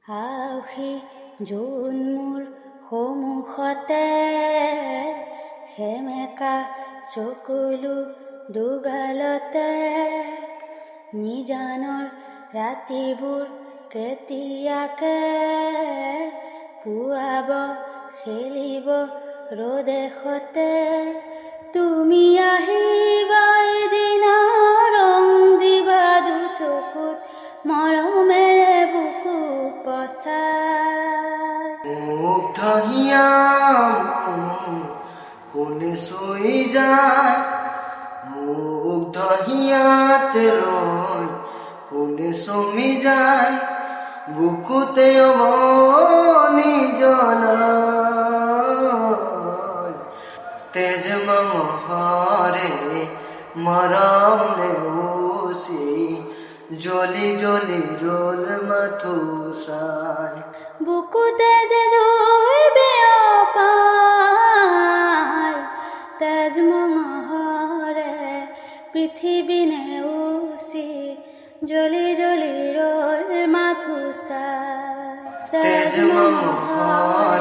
আহি জোন মোৰ সন্মুখতে সেমেকা চকুলো দুগালতে নিজানৰ ৰাতিবোৰ কেতিয়াকে পুৱাব খেলিব ৰদেশতে তুমি আহিবা এদিনা ৰং দিবা দুচকুত মৰমেৰে বুকু পচাই মুগ্ধ হিয়া কোনে চুই যায় মুগ্ধ হিয়াতে ৰৈ কোনে চমি যায় বুকুতে অৱনি জনাই তেজ মহৰে মৰম নেউচি জ্বলি জ্বলি ৰল মাথো চাই বুকুতে যে জুই বিয়পাই তেজ মঙহৰে পৃথিৱী নেউচি জ্বলি জ্বলি ৰল মাথো চাই তেজ মহৰে